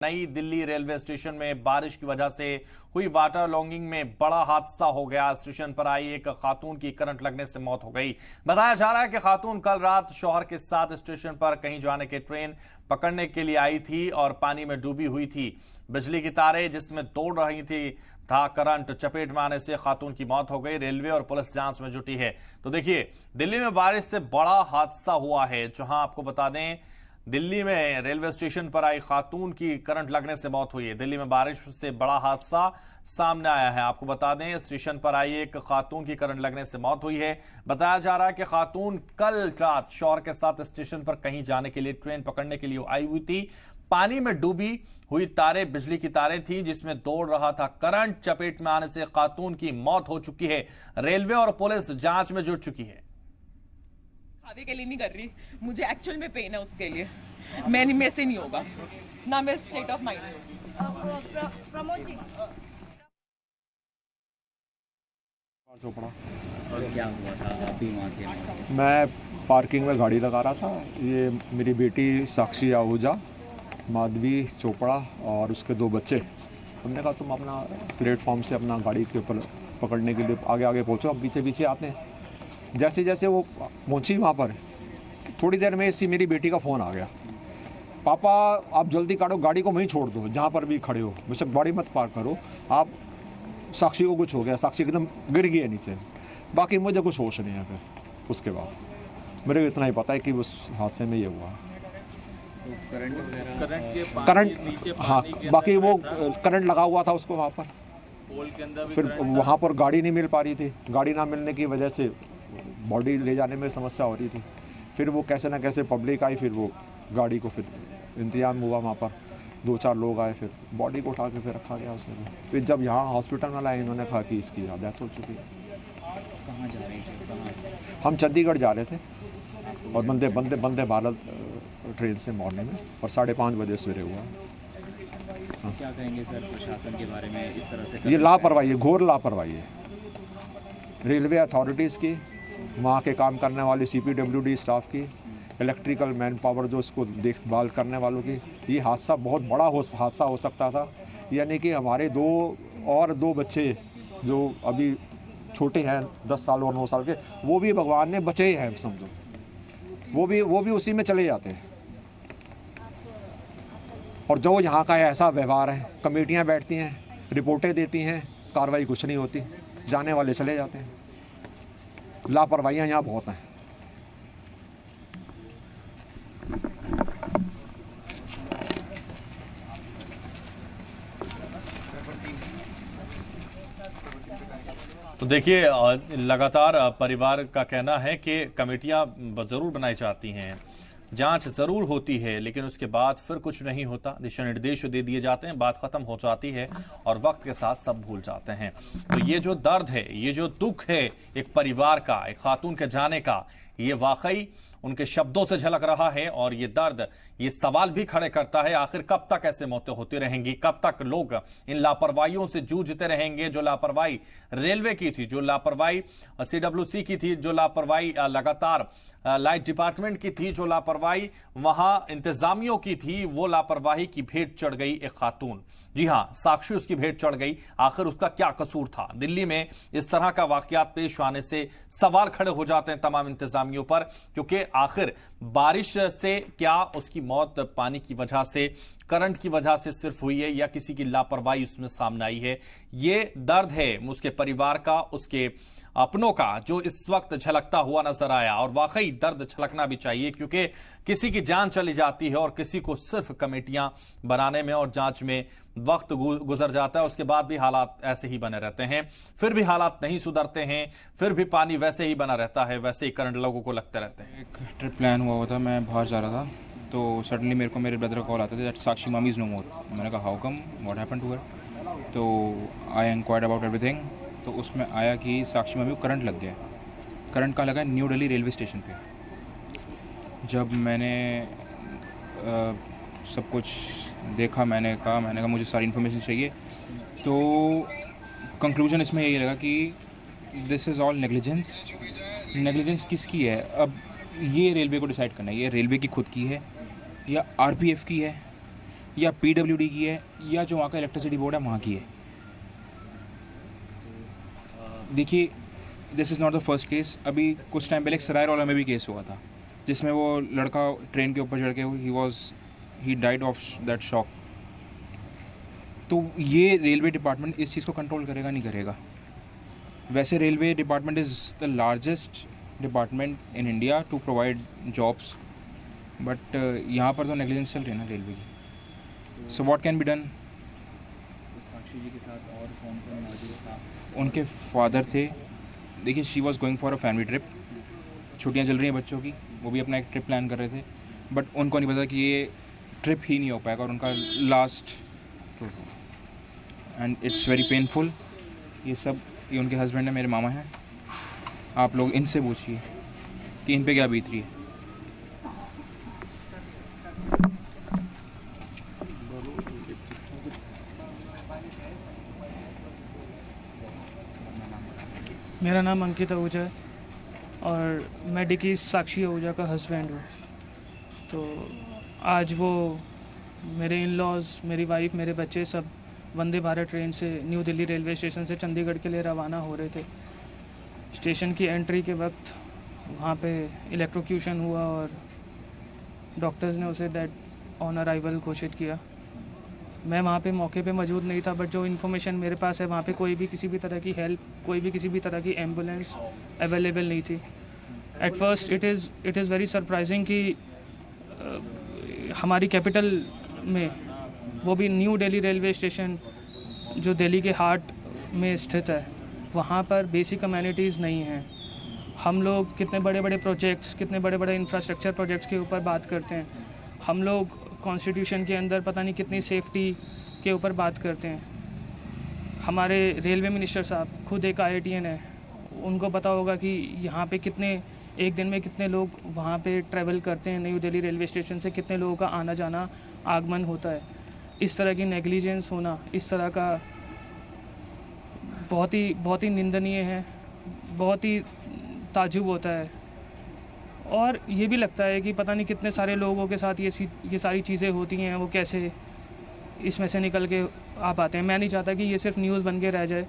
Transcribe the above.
नई Delhi railway station में बारिश की वजह से हुई वाटर लॉगिंग में बड़ा हादसा हो गया। स्टेशन पर आई एक खातून की करंट लगने से मौत हो गई। बताया जा रहा है कि खातून कल रात शौहर के साथ स्टेशन पर कहीं जाने के ट्रेन पकड़ने के लिए आई थी और पानी में डूबी हुई थी। बिजली की तारें जिसमें दौड़ रही थी करंट चपेट में आने से खातून की मौत हो गई। रेलवे और पुलिस जांच में जुटी है। तो देखिए, दिल्ली में बारिश से बड़ा हादसा हुआ है, जहां आपको बता दें दिल्ली में रेलवे स्टेशन पर आई खातून की करंट लगने से मौत हुई है। दिल्ली में बारिश से बड़ा हादसा सामने आया है। आपको बता दें स्टेशन पर आई एक खातून की करंट लगने से मौत हुई है। बताया जा रहा है कि खातून कल रात शौहर के साथ स्टेशन पर कहीं जाने के लिए ट्रेन पकड़ने के लिए आई हुई थी। पानी में डूबी हुई तारें बिजली की तारें थी जिसमें दौड़ रहा था करंट। चपेट में आने से खातून की मौत हो चुकी है। रेलवे और पुलिस जांच में जुट चुकी है। खाने के लिए नहीं कर रही, मुझे एक्चुअल में पेन है उसके लिए। मैं से नहीं होगा ना, मैं state of mind Pramod ji Chopra. और क्या हुआ था? आप भी वहाँ थे? मैं पार्किंग में गाड़ी लगा रहा था। ये मेरी बेटी साक्षी आहूजा, माधवी चोपड़ा और उसके 2 बच्चे। हमने कहा तुम अपना प्लेटफॉर्म से अपना गाड़ी के ऊपर पकड़ने के लिए आगे आगे पहुँचो, हम पीछे पीछे आते हैं। जैसे जैसे वो पहुंची वहाँ पर, थोड़ी देर में इसी मेरी बेटी का फ़ोन आ गया, पापा आप जल्दी काटो, गाड़ी को वहीं छोड़ दो जहाँ पर भी खड़े हो, मुझसे गाड़ी मत पार करो आप। साक्षी को कुछ हो गया, साक्षी एकदम गिर गई है नीचे। बाकी मुझे कुछ होश नहीं है। फिर उसके बाद मेरे को इतना ही पता है कि उस हादसे में ये हुआ। तो करंट हाँ, बाकी वो करंट लगा हुआ था उसको वहाँ पर। फिर वहाँ पर गाड़ी नहीं मिल पा रही थी। गाड़ी ना मिलने की वजह से बॉडी ले जाने में समस्या हो रही थी। फिर वो कैसे ना कैसे पब्लिक आई, फिर वो गाड़ी को फिर इंतजाम हुआ, वहाँ पर 2-4 लोग आए, फिर बॉडी को उठा के फिर रखा गया उसे। फिर जब यहाँ हॉस्पिटल में लाए, इन्होंने कहा कि इसकी डेथ हो चुकी है। कहाँ जा रहे थे? कहाँ? हम चंडीगढ़ जा रहे थे और वंदे भारत ट्रेन से मॉर्निंग में, और 5:30 बजे सवेरे हुआ। क्या कहेंगे सर प्रशासन के बारे में इस तरह से? ये लापरवाही है, घोर लापरवाही है रेलवे अथॉरिटीज़ की, वहाँ के काम करने वाले CPWD स्टाफ की, इलेक्ट्रिकल मैन पावर जो इसको देखभाल करने वालों की। ये हादसा बहुत बड़ा हादसा हो सकता था। यानी कि हमारे 2 बच्चे जो अभी छोटे हैं, 10 साल और 9 साल के, वो भी भगवान ने बचे हैं समझो। वो भी उसी में चले जाते हैं। और जो यहाँ का ऐसा व्यवहार है, कमेटियाँ बैठती हैं, रिपोर्टें देती हैं, कार्रवाई कुछ नहीं होती, जाने वाले चले जाते हैं। लापरवाहियाँ यहाँ बहुत हैं। तो देखिए, लगातार परिवार का कहना है कि कमेटियां जरूर बनाई जाती हैं, जांच जरूर होती है, लेकिन उसके बाद फिर कुछ नहीं होता। दिशा निर्देश दे दिए जाते हैं, बात खत्म हो जाती है और वक्त के साथ सब भूल जाते हैं। तो ये जो दर्द है, ये जो दुख है एक परिवार का, एक खातून के जाने का, ये वाकई उनके शब्दों से झलक रहा है। और ये दर्द ये सवाल भी खड़े करता है, आखिर कब तक ऐसे मौतें होती रहेंगी? कब तक लोग इन लापरवाहियों से जूझते रहेंगे? जो लापरवाही रेलवे की थी, जो लापरवाही CWC की थी, जो लापरवाही लगातार लाइट डिपार्टमेंट की थी, जो लापरवाही वहां इंतजामियों की थी, वो लापरवाही की भेंट चढ़ गई एक खातून। जी हां, साक्षी उसकी भेंट चढ़ गई। आखिर उसका क्या कसूर था? दिल्ली में इस तरह का वाकयात पेश आने से सवाल खड़े हो जाते हैं तमाम इंतजामियों पर, क्योंकि आखिर बारिश से क्या उसकी मौत पानी की वजह से, करंट की वजह से सिर्फ हुई है, या किसी की लापरवाही उसमें सामने आई है? ये दर्द है उसके परिवार का, उसके अपनों का, जो इस वक्त झलकता हुआ नजर आया। और वाकई दर्द झलकना भी चाहिए, क्योंकि किसी की जान चली जाती है और किसी को सिर्फ कमेटियां बनाने में और जांच में वक्त गुजर जाता है। उसके बाद भी हालात ऐसे ही बने रहते हैं, फिर भी हालात नहीं सुधरते हैं, फिर भी पानी वैसे ही बना रहता है, वैसे ही करंट लोगों को लगते रहते हैं। एक ट्रिप प्लान हुआ था, मैं बाहर जा रहा था, तो सडनली मेरे को मेरे ब्रदर कॉल आते थे that Sakshi mummy is no more. मैंने कहा how come, what happened to her? तो आई इंक्वायर्ड अबाउट एवरीथिंग। तो उसमें आया कि साक्षी मम्मी को करंट लग गया। करंट कहाँ लगा? न्यू दिल्ली रेलवे स्टेशन पे। जब मैंने सब कुछ देखा, मैंने कहा मुझे सारी इन्फॉर्मेशन चाहिए। तो कंक्लूजन इसमें यही लगा कि this is all negligence. Negligence किसकी है? अब ये रेलवे को डिसाइड करना है, ये रेलवे की खुद की है या आरपीएफ की है या PWD की है या जो वहाँ का इलेक्ट्रिसिटी बोर्ड है वहाँ की है। देखिए, this is not the first case. अभी कुछ टाइम पहले एक सरायरौला में भी केस हुआ था जिसमें वो लड़का ट्रेन के ऊपर चढ़ के he died of that shock. तो ये रेलवे डिपार्टमेंट इस चीज़ को कंट्रोल करेगा नहीं करेगा। वैसे railway department is the largest department in India to provide jobs, but यहाँ पर तो नेग्लिजेंस चल रही है ना रेलवे की। So what can be done? तो साक्षी जी के साथ और कौन कौन मौजूद था? उनके फादर थे। देखिए, she was going for a family trip. छुट्टियाँ चल रही हैं बच्चों की, वो भी अपना एक ट्रिप प्लान कर रहे थे, बट उनको नहीं पता कि ये ट्रिप ही नहीं हो पाएगा और उनका last tour. And it's very painful. ये उनके हस्बैंड है, मेरे मामा हैं। आप लोग इनसे पूछिए कि इन पे क्या बीत रही है। मेरा नाम अंकित आहूजा है और मैं डिकी साक्षी आहूजा का हस्बैंड हूँ। तो आज वो मेरे इन लॉज, मेरी वाइफ, मेरे बच्चे सब वंदे भारत ट्रेन से न्यू दिल्ली रेलवे स्टेशन से चंडीगढ़ के लिए रवाना हो रहे थे। स्टेशन की एंट्री के वक्त वहाँ पे इलेक्ट्रोक्यूशन हुआ और डॉक्टर्स ने उसे डेड ऑन अराइवल घोषित किया। मैं वहाँ पे मौके पे मौजूद नहीं था, बट जो इन्फॉर्मेशन मेरे पास है वहाँ पे कोई भी किसी भी तरह की हेल्प, कोई भी किसी भी तरह की एम्बुलेंस अवेलेबल नहीं थी। At first it is very surprising कि हमारी कैपिटल में, वो भी न्यू दिल्ली रेलवे स्टेशन जो दिल्ली के हार्ट में स्थित है, वहाँ पर बेसिक कम्युनिटीज़ नहीं हैं। हम लोग कितने बड़े बड़े प्रोजेक्ट्स, कितने बड़े बड़े इंफ्रास्ट्रक्चर प्रोजेक्ट्स के ऊपर बात करते हैं। हम लोग कॉन्स्टिट्यूशन के अंदर पता नहीं कितनी सेफ्टी के ऊपर बात करते हैं। हमारे रेलवे मिनिस्टर साहब खुद एक IITN है, उनको पता होगा कि यहाँ पे एक दिन में कितने लोग वहाँ पे ट्रैवल करते हैं। न्यू दिल्ली रेलवे स्टेशन से कितने लोगों का आना जाना, आगमन होता है। इस तरह की नेग्लिजेंस होना, इस तरह का बहुत ही निंदनीय है, बहुत ही ताज्जुब होता है। और ये भी लगता है कि पता नहीं कितने सारे लोगों के साथ ये सारी चीज़ें होती हैं, वो कैसे इसमें से निकल के आ पाते हैं। मैं नहीं चाहता कि ये सिर्फ न्यूज़ बन के रह जाए।